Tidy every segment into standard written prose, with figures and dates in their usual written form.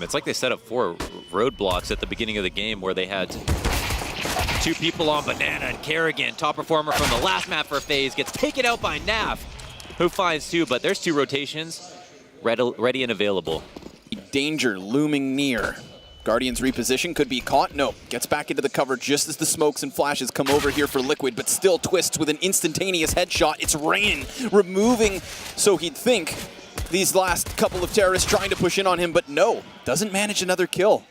It's like they set up 4 roadblocks at the beginning of the game where they had 2 people on Banana and Kerrigan, top performer from the last map for FaZe, gets taken out by Naf, who finds 2, but there's 2 rotations ready and available. Danger looming near. Guardian's reposition could be caught. No, gets back into the cover just as the smokes and flashes come over here for Liquid, but still twists with an instantaneous headshot. It's Rain removing, so he'd think, these last couple of terrorists trying to push in on him, but no, doesn't manage another kill.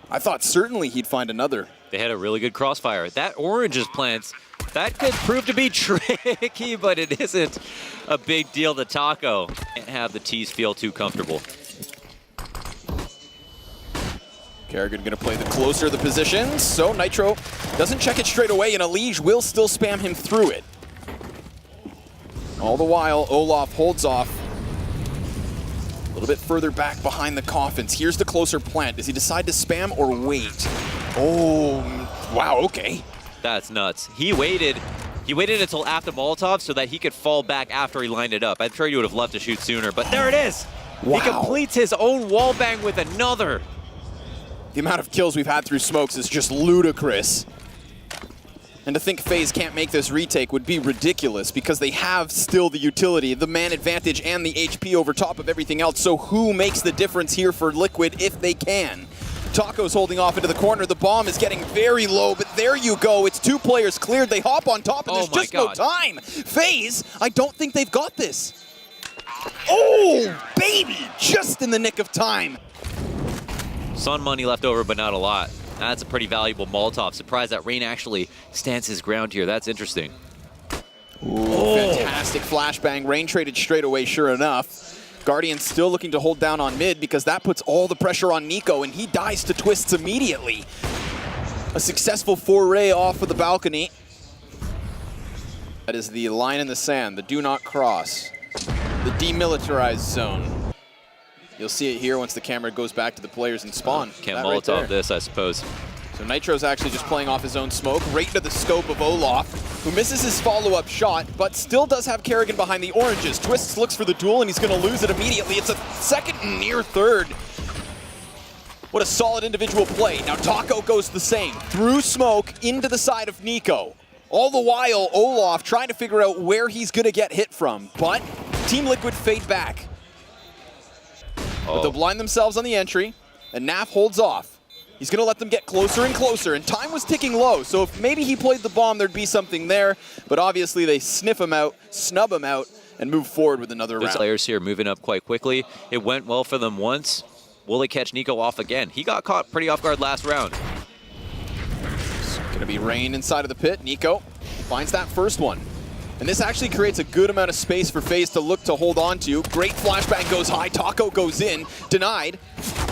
I thought certainly he'd find another. They had a really good crossfire. That orange's plants, that could prove to be tricky, but it isn't a big deal to Taco. Can't have the T's feel too comfortable. Kerrigan gonna play the closer of the positions, so Nitro doesn't check it straight away, and Elige will still spam him through it. All the while, Olaf holds off. A little bit further back behind the coffins. Here's the closer plant. Does he decide to spam or wait? Oh, wow, okay. That's nuts. He waited until after Molotov so that he could fall back after he lined it up. I'm sure he would have loved to shoot sooner, but there it is. Wow. He completes his own wallbang with another. The amount of kills we've had through smokes is just ludicrous. And to think FaZe can't make this retake would be ridiculous because they have still the utility, the man advantage, and the HP over top of everything else. So who makes the difference here for Liquid if they can? Taco's holding off into the corner. The bomb is getting very low, but there you go. It's 2 players cleared. They hop on top, and there's just no time. FaZe, I don't think they've got this. Oh, baby, just in the nick of time. Sun money left over, but not a lot. That's a pretty valuable Molotov. Surprised that Rain actually stands his ground here. That's interesting. Ooh, fantastic flashbang. Rain traded straight away, sure enough. Guardian still looking to hold down on mid because that puts all the pressure on Nico, and he dies to twists immediately. A successful foray off of the balcony. That is the line in the sand, the do not cross, the demilitarized zone. You'll see it here once the camera goes back to the players in spawn. Can't Molotov this, I suppose. So Nitro's actually just playing off his own smoke, right into the scope of Olaf, who misses his follow-up shot, but still does have Kerrigan behind the oranges. Twists looks for the duel, and he's going to lose it immediately. It's a second and near third. What a solid individual play. Now Taco goes the same, through smoke into the side of Nico. All the while, Olaf trying to figure out where he's going to get hit from, but Team Liquid fade back. But they'll blind themselves on the entry, and Naf holds off. He's going to let them get closer and closer, and time was ticking low, so if maybe he played the bomb, there'd be something there, but obviously they sniff him out, snub him out, and move forward with another round. The players here moving up quite quickly. It went well for them once. Will they catch Nico off again? He got caught pretty off guard last round. It's going to be Rain inside of the pit. Nico finds that first one. And this actually creates a good amount of space for FaZe to look to hold on to. Great flashbang goes high. Taco goes in. Denied.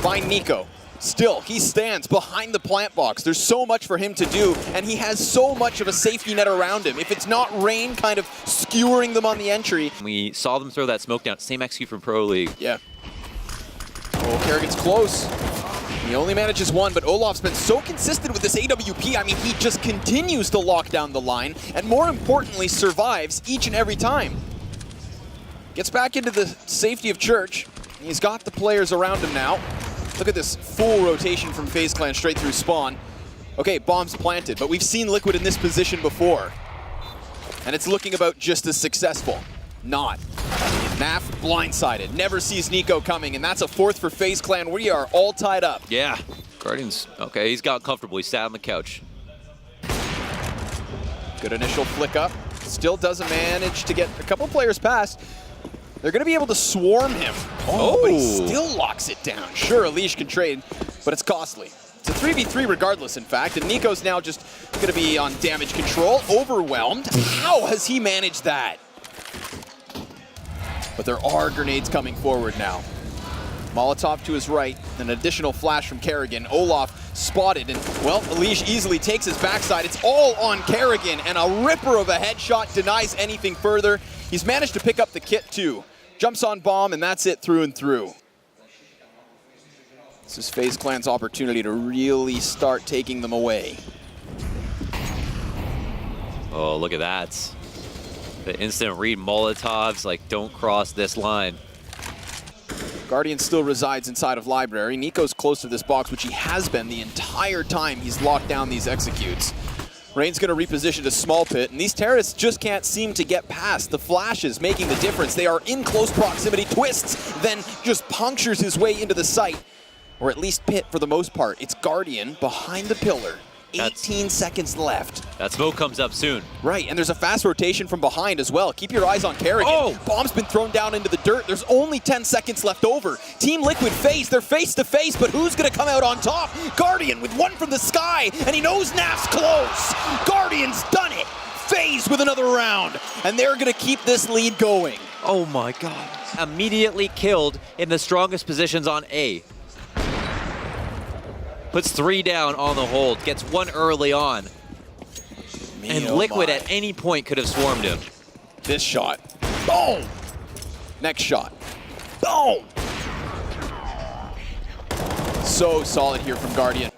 Find Nico. Still, he stands behind the plant box. There's so much for him to do, and he has so much of a safety net around him. If it's not Rain kind of skewering them on the entry. We saw them throw that smoke down. Same execute from Pro League. Yeah. Oh, Kerrigan's close. He only manages one, but Olaf's been so consistent with this AWP. I mean, he just continues to lock down the line, and more importantly, survives each and every time. Gets back into the safety of Church. He's got the players around him now. Look at this full rotation from FaZe Clan straight through spawn. Okay, bomb's planted, but we've seen Liquid in this position before. And it's looking about just as successful. Not. Naf blindsided, never sees Nico coming, and that's a 4th for FaZe Clan. We are all tied up. Yeah, Guardians, okay, he's got comfortable. He sat on the couch. Good initial flick up. Still doesn't manage to get a couple players past. They're going to be able to swarm him. Oh, but he still locks it down. Sure, Elige can trade, but it's costly. It's a 3v3 regardless, in fact, and Nico's now just going to be on damage control, overwhelmed. How has he managed that? But there are grenades coming forward now. Molotov to his right, an additional flash from Kerrigan. Olaf spotted, and, well, Elige easily takes his backside. It's all on Kerrigan, and a ripper of a headshot denies anything further. He's managed to pick up the kit, too. Jumps on bomb, and that's it through and through. This is FaZe Clan's opportunity to really start taking them away. Oh, look at that. The instant read Molotovs, like, don't cross this line. Guardian still resides inside of Library. Nico's close to this box, which he has been the entire time he's locked down these executes. Rain's going to reposition to small pit, and these terrorists just can't seem to get past. The flashes making the difference. They are in close proximity. Twists then just punctures his way into the site, or at least pit for the most part. It's Guardian behind the pillar. 18 seconds left. That smoke comes up soon. Right, and there's a fast rotation from behind as well. Keep your eyes on Kerrigan. Oh! Bomb's been thrown down into the dirt. There's only 10 seconds left over. Team Liquid FaZe, they're face to face, but who's gonna come out on top? Guardian with one from the sky, and he knows Naf's close. Guardian's done it. FaZe with another round, and they're gonna keep this lead going. Oh my God. Immediately killed in the strongest positions on A. Puts 3 down on the hold, gets 1 early on. And Liquid at any point could have swarmed him. This shot, boom! Next shot, boom! So solid here from Guardian.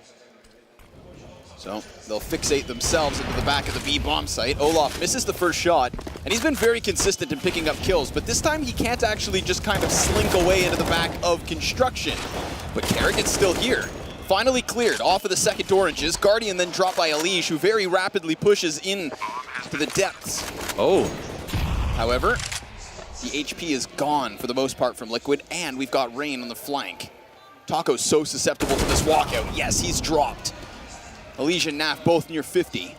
So they'll fixate themselves into the back of the B bomb site. Olaf misses the first shot, and he's been very consistent in picking up kills, but this time he can't actually just kind of slink away into the back of construction. But Kerrigan's still here. Finally cleared off of the second oranges. Guardian then dropped by Elige, who very rapidly pushes in to the depths. Oh. However, the HP is gone for the most part from Liquid, and we've got Rain on the flank. Taco's so susceptible to this walkout. Yes, he's dropped. Elige and Naf both near 50.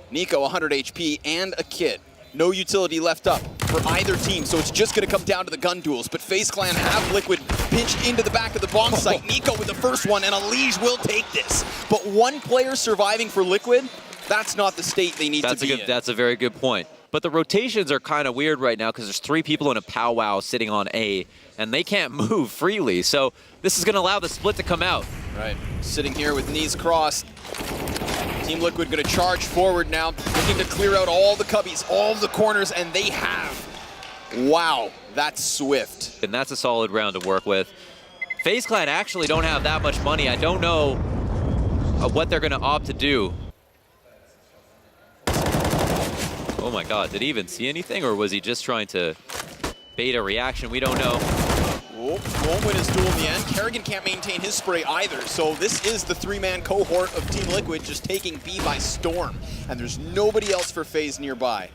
Nico 100 HP and a kit. No utility left up for either team, so it's just going to come down to the gun duels. But FaZe Clan have Liquid pinched into the back of the bomb site. Nico with the first one, and Elige will take this. But one player surviving for Liquid, that's not the state they need to be in. That's a very good point. But the rotations are kind of weird right now because there's 3 people in a powwow sitting on A, and they can't move freely. So this is going to allow the split to come out. Right, sitting here with knees crossed. Team Liquid going to charge forward now, looking to clear out all the cubbies, all the corners, and they have. Wow, that's swift. And that's a solid round to work with. FaZe Clan actually don't have that much money. I don't know what they're going to opt to do. Oh my God, did he even see anything, or was he just trying to bait a reaction? We don't know. Won't win his duel in the end. Kerrigan can't maintain his spray either, so this is the 3-man cohort of Team Liquid just taking B by storm, and there's nobody else for FaZe nearby.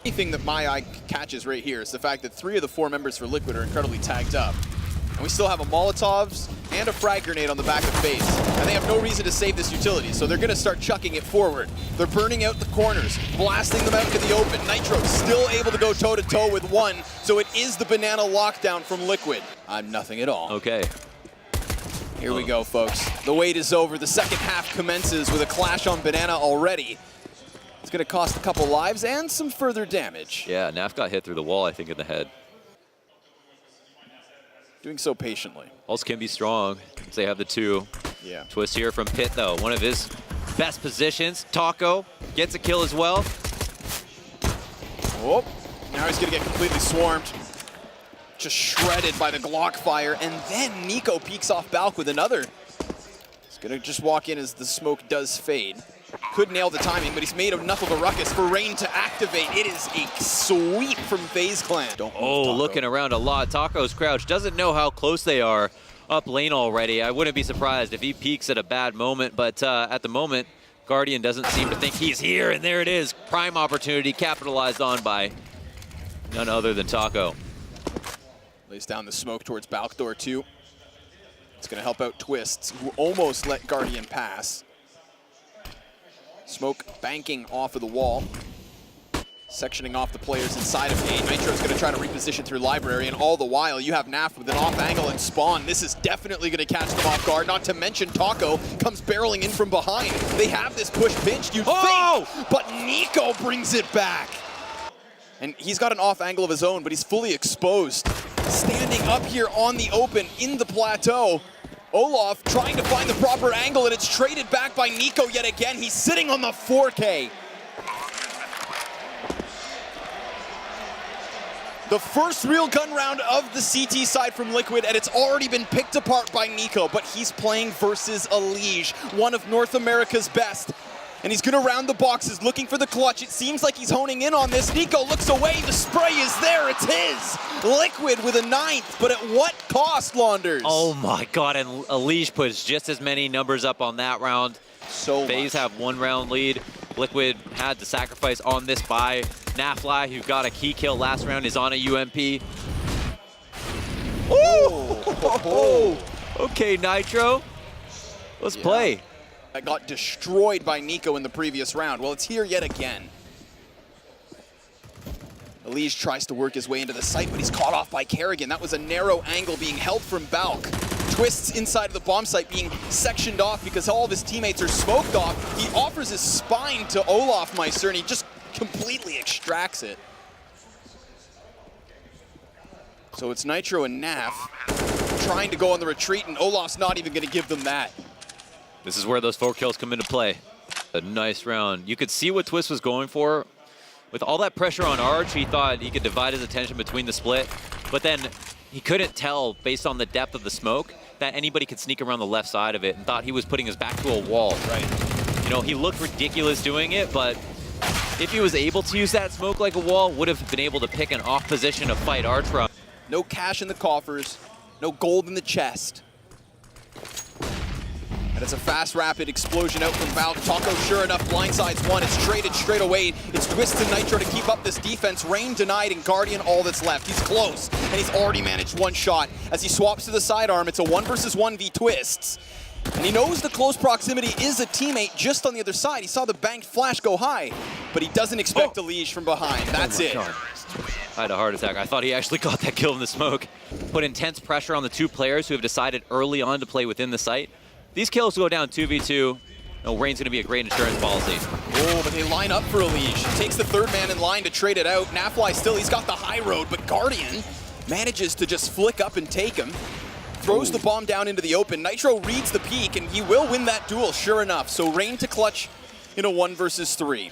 Anything that my eye catches right here is the fact that 3 of the 4 members for Liquid are incredibly tagged up. And we still have a Molotovs and a frag grenade on the back of FaZe. And they have no reason to save this utility, so they're going to start chucking it forward. They're burning out the corners, blasting them out into the open. Nitro still able to go toe-to-toe with 1, so it is the banana lockdown from Liquid. I'm nothing at all. Okay. Here we go, folks. The wait is over. The second half commences with a clash on banana already. It's going to cost a couple lives and some further damage. Yeah, Naf got hit through the wall, I think, in the head. Doing so patiently. Pulse can be strong. They have the 2. Yeah. Twist here from Pit, though. One of his best positions. Taco gets a kill as well. Oh, now he's going to get completely swarmed. Just shredded by the Glock fire. And then Nico peeks off Balk with another. He's going to just walk in as the smoke does fade. Could nail the timing, but he's made enough of a ruckus for Rain to activate. It is a sweep from FaZe Clan. Looking around a lot. Taco's crouch doesn't know how close they are up lane already. I wouldn't be surprised if he peeks at a bad moment, but at the moment, Guardian doesn't seem to think he's here, and there it is. Prime opportunity capitalized on by none other than Taco. Lays down the smoke towards Balkdor 2. It's going to help out Twists, who almost let Guardian pass. Smoke banking off of the wall, sectioning off the players inside of A. Nitro's going to try to reposition through Library, and all the while you have Naf with an off angle and Spawn. This is definitely going to catch them off guard, not to mention Taco comes barreling in from behind. They have this push pinched, you'd think, but Nico brings it back. And he's got an off angle of his own, but he's fully exposed. Standing up here on the open in the plateau. Olaf trying to find the proper angle, and it's traded back by Nico yet again. He's sitting on the 4K. The first real gun round of the CT side from Liquid, and it's already been picked apart by Nico, but he's playing versus Elige, one of North America's best. And he's gonna round the boxes, looking for the clutch. It seems like he's honing in on this. Nico looks away, the spray is there, it's his! Liquid with a 9th, but at what cost, Launders? Oh my God, and Elige puts just as many numbers up on that round. FaZe have 1 round lead. Liquid had to sacrifice on this buy. Nafly, who got a key kill last round, is on a UMP. Ooh! Okay, Nitro, let's play. I got destroyed by Nico in the previous round. Well, it's here yet again. Elige tries to work his way into the site, but he's caught off by Kerrigan. That was a narrow angle being held from Balk. Twists inside of the bomb site, being sectioned off because all of his teammates are smoked off. He offers his spine to Olaf Meister, and he just completely extracts it. So it's Nitro and Naf trying to go on the retreat, and Olaf's not even going to give them that. This is where those 4 kills come into play. A nice round. You could see what Twist was going for. With all that pressure on Arch, he thought he could divide his attention between the split, but then he couldn't tell, based on the depth of the smoke, that anybody could sneak around the left side of it, and thought he was putting his back to a wall. Right. You know, he looked ridiculous doing it, but if he was able to use that smoke like a wall, would have been able to pick an off position to fight Arch from. No cash in the coffers, no gold in the chest. And it's a fast, rapid explosion out from Valve. Taco, sure enough, blindsides 1. It's traded straight away. It's Twist and Nitro to keep up this defense. Rain denied, and Guardian all that's left. He's close, and he's already managed 1 shot. As he swaps to the sidearm, it's a 1 versus 1 v Twists. And he knows the close proximity is a teammate just on the other side. He saw the banked flash go high, but he doesn't expect a Elige from behind. That's it. God. I had a heart attack. I thought he actually got that kill in the smoke. Put intense pressure on the 2 players who have decided early on to play within the site. These kills go down 2v2. No, Rain's going to be a great insurance policy. Oh, but they line up for Elige. Takes the 3rd man in line to trade it out. Nafly still, he's got the high road, but Guardian manages to just flick up and take him. Throws the bomb down into the open. Nitro reads the peak, and he will win that duel, sure enough. So Rain to clutch in a 1 versus 3.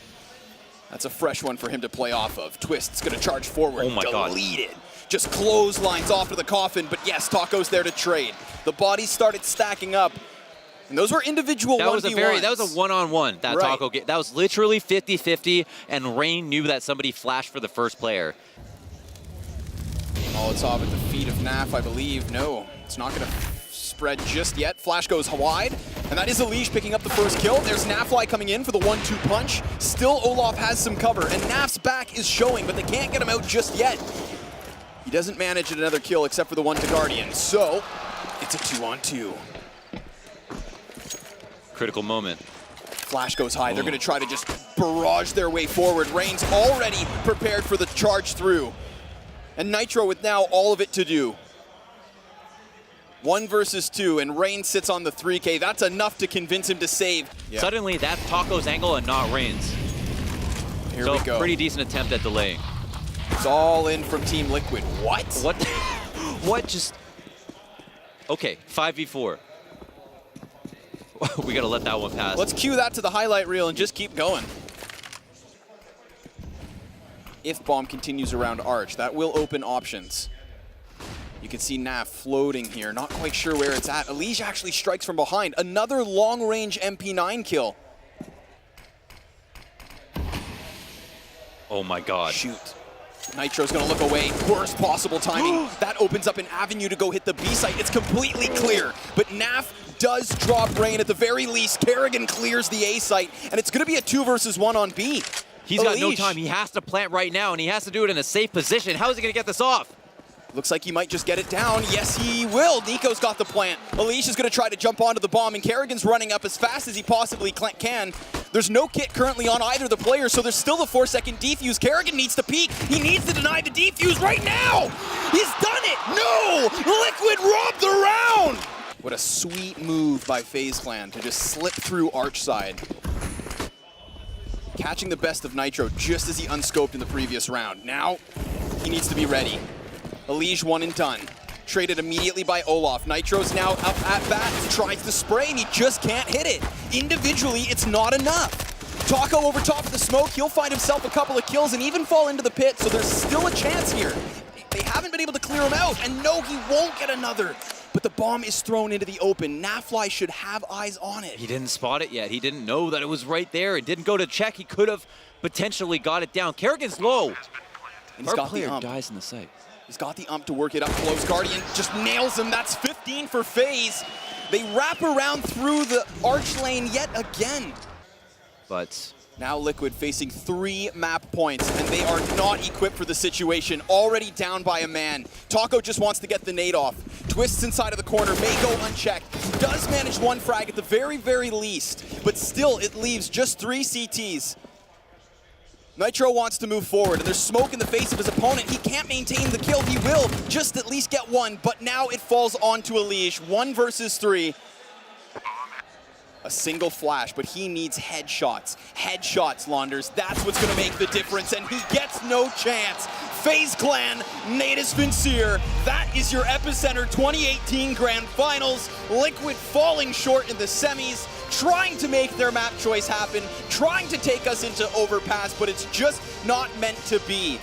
That's a fresh one for him to play off of. Twist's going to charge forward. Oh my God. Deleted. Just clotheslines off to the coffin, but yes, Taco's there to trade. The bodies started stacking up. And those were individual 1v1s. That was a one-on-one, that right. Taco game. That was literally 50-50, and Rain knew that somebody flashed for the first player. Molotov at the feet of Naf, I believe. No, it's not going to spread just yet. Flash goes wide, and that is Elige picking up the first kill. There's Nafly coming in for the 1-2 punch. Still, Olaf has some cover, and Naf's back is showing, but they can't get him out just yet. He doesn't manage another kill except for the 1 to Guardian, so it's a 2-on-2. Critical moment. Flash goes high. They're going to try to just barrage their way forward. Rain's already prepared for the charge through. And Nitro with now all of it to do. 1 versus 2, and Rain sits on the 3K. That's enough to convince him to save. Yeah. Suddenly, that's Taco's angle and not Rain's. Here we go. Pretty decent attempt at delaying. It's all in from Team Liquid. What? What? What just... Okay, 5v4. We gotta let that one pass. Let's cue that to the highlight reel and just keep going. If bomb continues around Arch, that will open options. You can see Naf floating here, not quite sure where it's at. Elige actually strikes from behind. Another long-range MP9 kill. Oh my God. Shoot. Nitro's gonna look away. Worst possible timing. That opens up an avenue to go hit the B site. It's completely clear, but Naf does drop Rain at the very least. Kerrigan clears the A site, and it's gonna be a 2 versus 1 on B. He's got no time. He has to plant right now, and he has to do it in a safe position. How is he gonna get this off? Looks like he might just get it down. Yes, he will. Nico's got the plant. Elige is going to try to jump onto the bomb, and Kerrigan's running up as fast as he possibly can. There's no kit currently on either of the players, so there's still a 4-second defuse. Kerrigan needs to peek. He needs to deny the defuse right now. He's done it. No! Liquid robbed the round. What a sweet move by FaZe Clan to just slip through Arch side. Catching the best of Nitro just as he unscoped in the previous round. Now, he needs to be ready. Elige 1 and done. Traded immediately by Olaf. Nitro's now up at bat, tries to spray, and he just can't hit it. Individually, it's not enough. Taco over top of the smoke, he'll find himself a couple of kills and even fall into the pit, so there's still a chance here. They haven't been able to clear him out, and no, he won't get another. but the bomb is thrown into the open. Nafly should have eyes on it. He didn't spot it yet. He didn't know that it was right there. It didn't go to check. He could have potentially got it down. Kerrigan's low. And he's got the ump. Dies in the site. He's got the ump to work it up close. Guardian just nails him. That's 15 for FaZe. They wrap around through the arch lane yet again. But now Liquid facing 3 map points, and they are not equipped for the situation. Already down by a man. Taco just wants to get the nade off. Twists inside of the corner, may go unchecked. Does manage 1 frag at the very, very least, but still it leaves just 3 CTs. Nitro wants to move forward, and there's smoke in the face of his opponent. He can't maintain the kill. He will just at least get 1, but now it falls onto Elige. 1 versus 3. A single flash, but he needs headshots. Headshots, Launders. That's what's going to make the difference, and he gets no chance. FaZe Clan, Natus Vincere. That is your Epicenter 2018 Grand Finals. Liquid falling short in the semis, trying to make their map choice happen, trying to take us into Overpass, but it's just not meant to be.